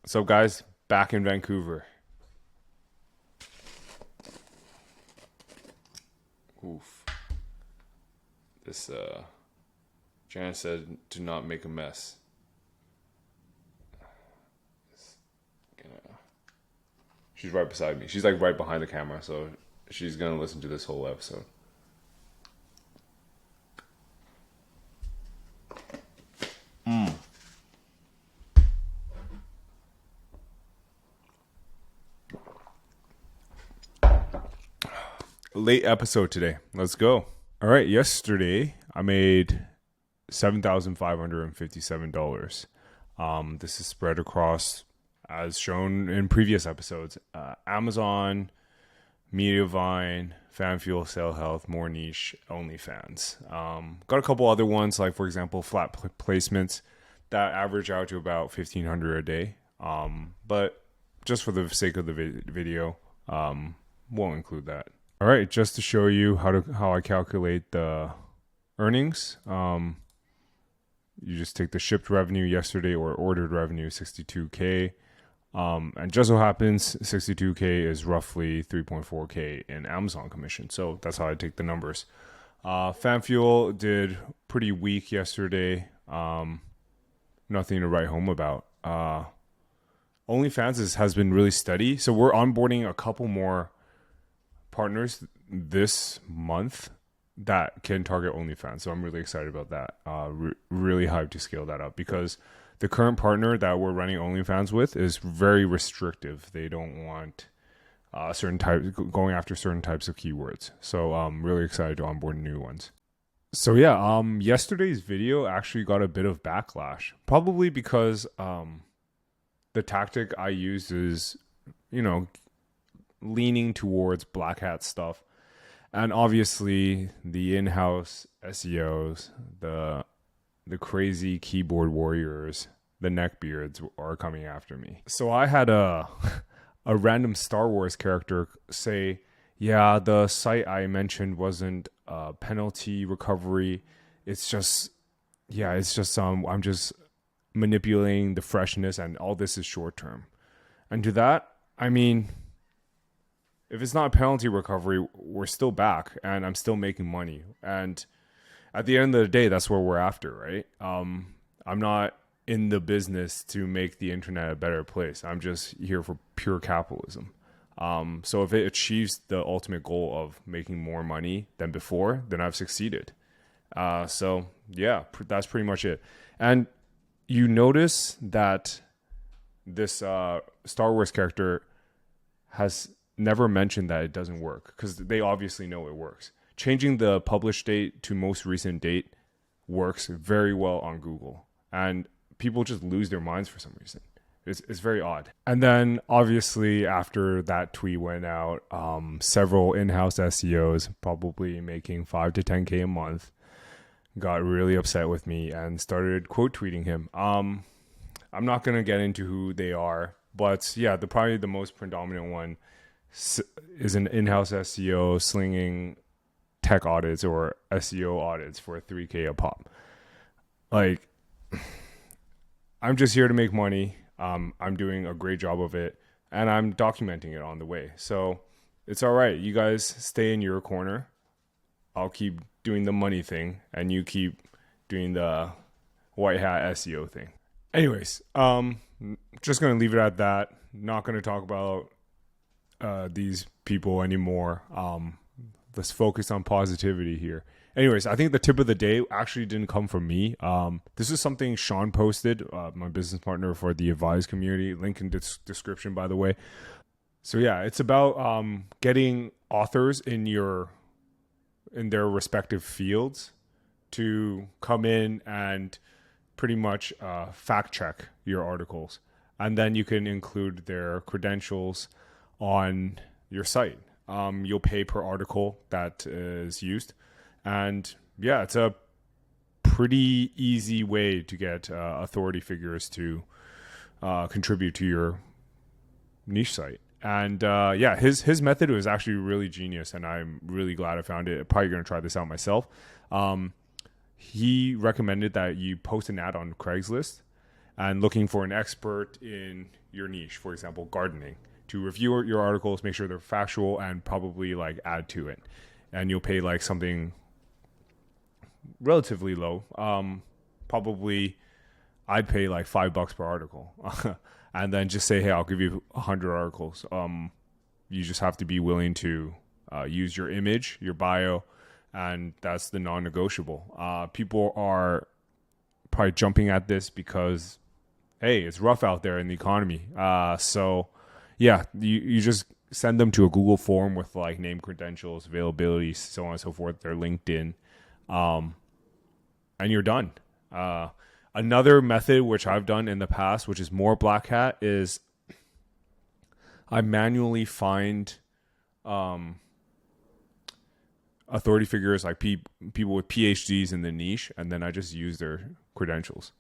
What's up, guys? Back in Vancouver. Oof. This, Jan said to not make a mess. She's right beside me. She's like right behind the camera, so she's gonna listen to this whole episode. Late episode today. Let's go. All right. Yesterday, I made $7,557. This is spread across, as shown in previous episodes, Amazon, Mediavine, FanFuel, Sale Health, More Niche, OnlyFans. Got a couple other ones, like for example, flat placements that average out to about $1,500 a day. But just for the sake of the video, won't include that. All right, just to show you how I calculate the earnings. You just take the shipped revenue yesterday or ordered revenue, 62K. And just so happens 62K is roughly 3.4K in Amazon commission. So that's how I take the numbers. FanFuel did pretty weak yesterday. Nothing to write home about. OnlyFans has been really steady. So we're onboarding a couple more partners this month that can target OnlyFans. So I'm really excited about that. Really hyped to scale that up because the current partner that we're running OnlyFans with is very restrictive. They don't want going after certain types of keywords. So I'm really excited to onboard new ones. So yeah, yesterday's video actually got a bit of backlash, probably because the tactic I used is, leaning towards black hat stuff. And obviously the in-house SEOs, the crazy keyboard warriors, the neckbeards are coming after me. So I had a random Star Wars character say, yeah, the site I mentioned wasn't penalty recovery. It's just I'm just manipulating the freshness and all this is short term. And to that, I mean, if it's not penalty recovery, we're still back and I'm still making money. And at the end of the day, that's what we're after, right? I'm not in the business to make the internet a better place. I'm just here for pure capitalism. So if it achieves the ultimate goal of making more money than before, then I've succeeded. So yeah, that's pretty much it. And you notice that this Star Wars character has never mentioned that it doesn't work because they obviously know it works. Changing the publish date to most recent date works very well on Google, and people just lose their minds for some reason. It's very odd. And then obviously after that tweet went out, several in-house SEOs, probably making 5 to 10K a month, got really upset with me and started quote tweeting him. I'm not going to get into who they are, but yeah, probably the most predominant one is an in-house SEO slinging tech audits or SEO audits for 3K a pop. Like, I'm just here to make money. I'm doing a great job of it and I'm documenting it on the way. So it's all right. You guys stay in your corner. I'll keep doing the money thing and you keep doing the white hat SEO thing. Anyways, just going to leave it at that. Not going to talk about these people anymore. Let's focus on positivity here. Anyways, I think the tip of the day actually didn't come from me. This is something Sean posted, my business partner for the Advise community. Link in description, by the way. So yeah, it's about getting authors in their respective fields to come in and pretty much fact check your articles, and then you can include their credentials on your site. You'll pay per article that is used. And yeah, it's a pretty easy way to get authority figures to contribute to your niche site. And yeah, his method was actually really genius, and I'm really glad I found it. I'm probably going to try this out myself. He recommended that you post an ad on Craigslist, and looking for an expert in your niche, for example, gardening, to review your articles, make sure they're factual, and probably like add to it. And you'll pay like something relatively low. Probably I'd pay like $5 per article, and then just say, hey, I'll give you 100 articles. You just have to be willing to use your image, your bio, and that's the non-negotiable. People are probably jumping at this because, hey, it's rough out there in the economy. So yeah, you just send them to a Google form with like name, credentials, availability, so on and so forth, their LinkedIn, and you're done. Another method which I've done in the past, which is more black hat, is I manually find authority figures like people with PhDs in the niche, and then I just use their credentials.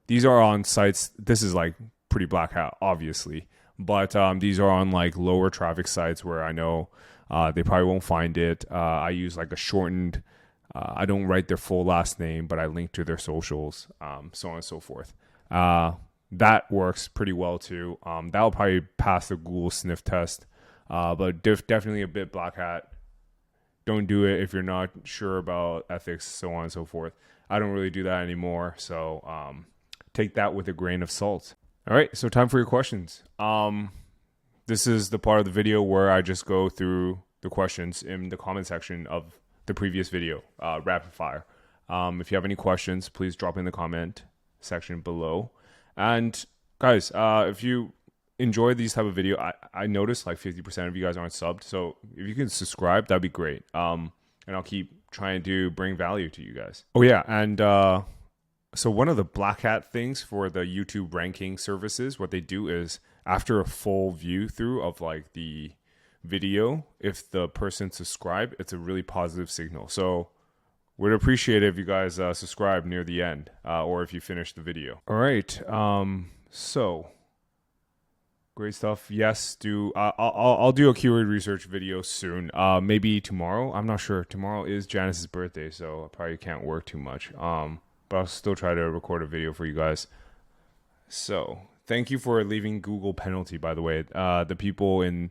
These are on sites. This is like pretty black hat, obviously, but these are on like lower traffic sites where I know they probably won't find it. I use like a shortened. I don't write their full last name, but I link to their socials, so on and so forth. That works pretty well too. That'll probably pass the Google sniff test, but definitely a bit black hat. Don't do it if you're not sure about ethics, so on and so forth. I don't really do that anymore, so take that with a grain of salt. All right, so time for your questions. This is the part of the video where I just go through the questions in the comment section of the previous video, rapid fire. If you have any questions, please drop in the comment section below. And guys, if you enjoy these type of video, I noticed like 50% of you guys aren't subbed, so if you can subscribe, that'd be great. And I'll keep trying to bring value to you guys. Oh yeah, and so one of the black hat things for the YouTube ranking services, what they do is after a full view through of like the video, if the person subscribe, it's a really positive signal. So would appreciate it if you guys subscribe near the end, or if you finish the video. All right, so great stuff. Yes, I'll do a keyword research video soon. Maybe tomorrow. I'm not sure. Tomorrow is Janice's birthday, so I probably can't work too much. But I'll still try to record a video for you guys. So thank you for leaving Google penalty, by the way. The people in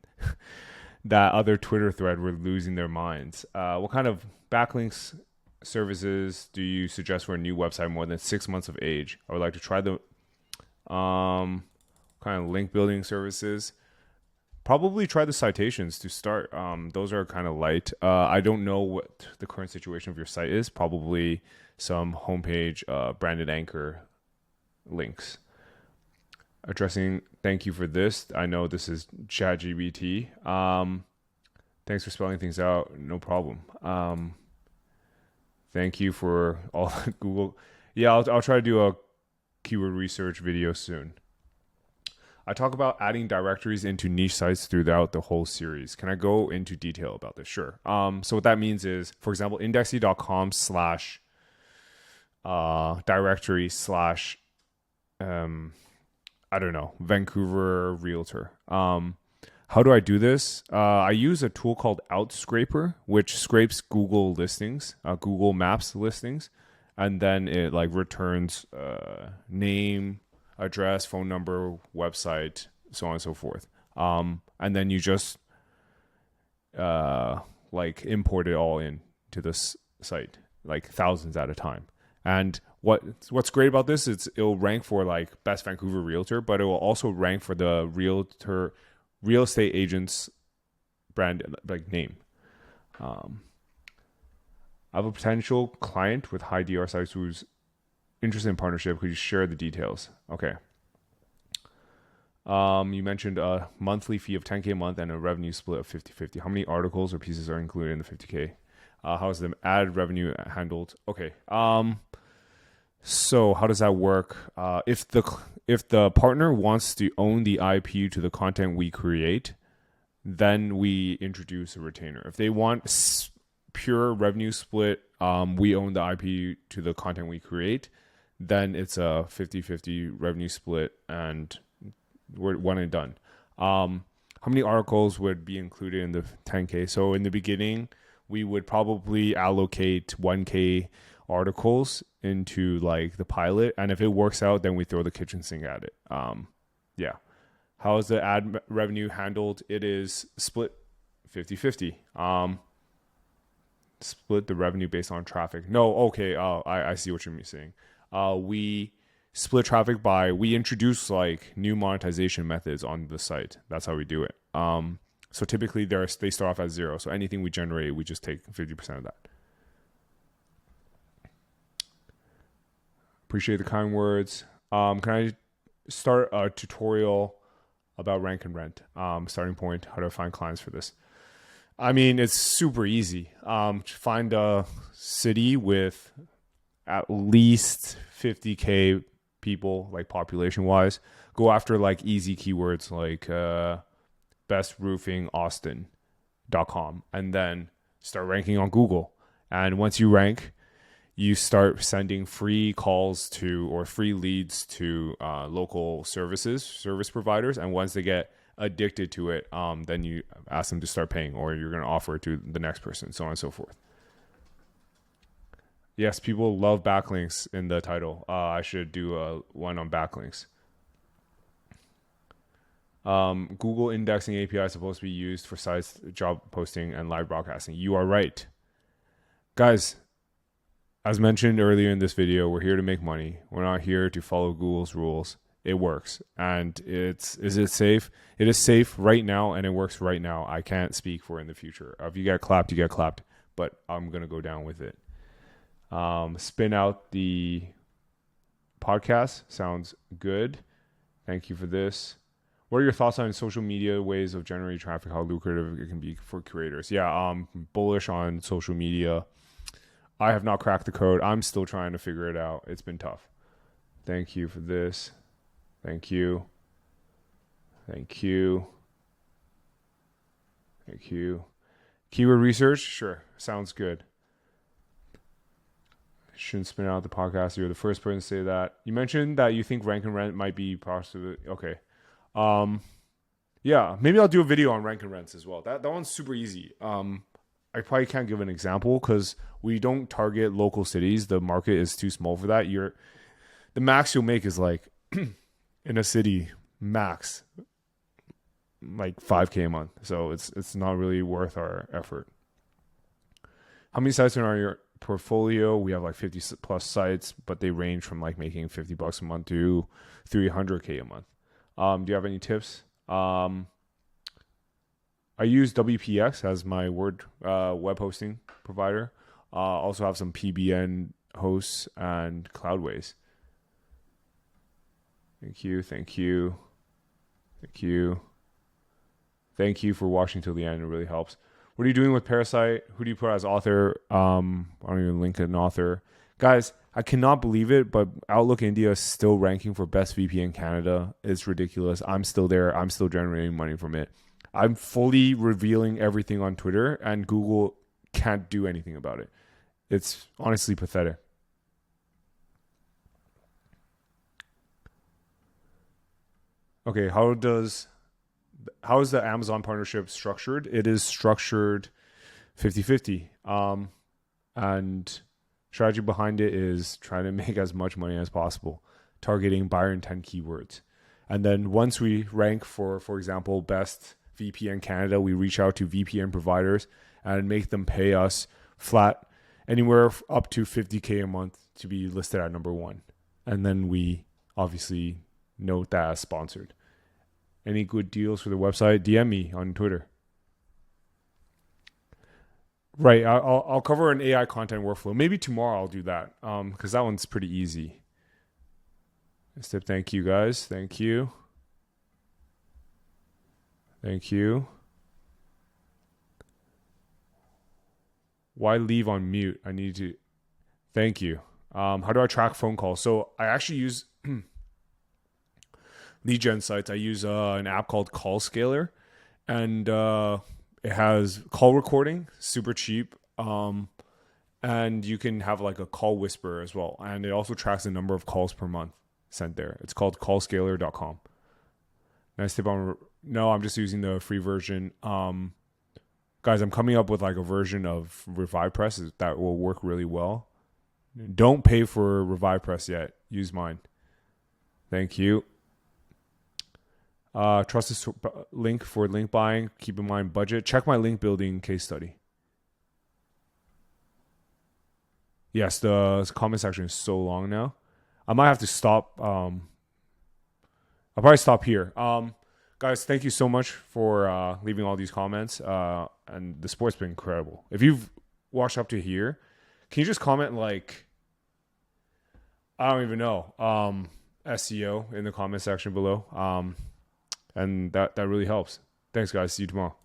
that other Twitter thread were losing their minds. What kind of backlinks services do you suggest for a new website more than 6 months of age? I would like to try the kind of link building services. Probably try the citations to start. Those are kind of light. I don't know what the current situation of your site is. Probably some homepage branded anchor links. Addressing, thank you for this. I know this is ChatGPT. Thanks for spelling things out. No problem. Thank you for all Google. Yeah, I'll try to do a keyword research video soon. I talk about adding directories into niche sites throughout the whole series. Can I go into detail about this? Sure. So what that means is, for example, indexy.com / directory / I don't know, Vancouver realtor. How do I do this? I use a tool called Outscraper, which scrapes Google listings, Google Maps listings, and then it like returns name, address, phone number, website, so on and so forth. And then you just like import it all in to this site, like thousands at a time. And what's great about this is it'll rank for like best Vancouver realtor, but it will also rank for the real estate agent's brand, like name. I have a potential client with high DR size who's interested in partnership. Could you share the details? Okay. You mentioned a monthly fee of $10K a month and a revenue split of 50-50. How many articles or pieces are included in the 50K? How is the ad revenue handled? Okay. So how does that work? If the partner wants to own the IP to the content we create, then we introduce a retainer. If they want pure revenue split, we own the IP to the content we create, then it's a 50-50 revenue split and we're one and done. How many articles would be included in the 10K? So in the beginning, we would probably allocate 1K articles into like the pilot, and if it works out, then we throw the kitchen sink at it. Yeah. How is the ad revenue handled? It is split 50-50. Split the revenue based on traffic. No, okay. I see what you're saying. We split traffic by, we introduce like new monetization methods on the site. That's how we do it. So typically they start off at 0. So anything we generate, we just take 50% of that. Appreciate the kind words. Can I start a tutorial about rank and rent? Starting point, how to find clients for this. I mean, it's super easy. Find a city with at least 50K people, like population wise. Go after like easy keywords like bestroofing.austin.com, and then start ranking on Google. And once you rank, you start sending free calls to, or free leads to local service providers. And once they get addicted to it, then you ask them to start paying, or you're going to offer it to the next person, so on and so forth. Yes, people love backlinks in the title. I should do one on backlinks. Google indexing API is supposed to be used for sites, job posting, and live broadcasting. You are right. Guys, as mentioned earlier in this video, we're here to make money. We're not here to follow Google's rules. It works. And is it safe? It is safe right now, and it works right now. I can't speak for in the future. If you get clapped, you get clapped. But I'm going to go down with it. Spin out the podcast. Sounds good. Thank you for this. What are your thoughts on social media ways of generating traffic? How lucrative it can be for creators? Yeah, I'm bullish on social media. I have not cracked the code. I'm still trying to figure it out. It's been tough. Thank you for this. Thank you. Thank you. Thank you. Keyword research? Sure. Sounds good. Shouldn't spin out the podcast. You're the first person to say that. You mentioned that you think rank and rent might be possible. Okay. Yeah, maybe I'll do a video on rank and rents as well. That one's super easy. I probably can't give an example because we don't target local cities. The market is too small for that. The max you'll make is like in a city max like 5K a month. So it's not really worth our effort. How many sites are on your portfolio? We have like 50 plus sites, but they range from like making $50 a month to 300K a month. Do you have any tips? I use WPX as my web hosting provider. Also have some PBN hosts and Cloudways. Thank you. Thank you. Thank you. Thank you for watching till the end. It really helps. What are you doing with Parasite? Who do you put as author? I don't even link an author. Guys, I cannot believe it, but Outlook India is still ranking for best VPN Canada. It's ridiculous. I'm still there. I'm still generating money from it. I'm fully revealing everything on Twitter, and Google can't do anything about it. It's honestly pathetic. Okay, how is the Amazon partnership structured? It is structured 50-50. And strategy behind it is trying to make as much money as possible, targeting buyer intent keywords. And then once we rank for example, best VPN Canada, we reach out to VPN providers and make them pay us flat anywhere up to 50K a month to be listed at number 1. And then we obviously note that as sponsored. Any good deals for the website? DM me on Twitter. Right, I'll cover an AI content workflow. Maybe tomorrow I'll do that because that one's pretty easy. Thank you, guys. Thank you. Thank you. Why leave on mute? I need to. Thank you. How do I track phone calls? So I actually use lead gen sites. I use an app called Call Scaler, and it has call recording, super cheap. And you can have like a call whisperer as well. And it also tracks the number of calls per month sent there. It's called callscaler.com. Nice tip on, no, I'm just using the free version. Guys, I'm coming up with like a version of RevivePress that will work really well. Don't pay for RevivePress yet. Use mine. Thank you. Trusted link for link buying. Keep in mind budget. Check my link building case study. Yes, the comment section is so long now. I might have to stop. I'll probably stop here. Guys, thank you so much for leaving all these comments. And the sport's been incredible. If you've watched up to here, can you just comment like, I don't even know, SEO in the comment section below. And that really helps. Thanks, guys. See you tomorrow.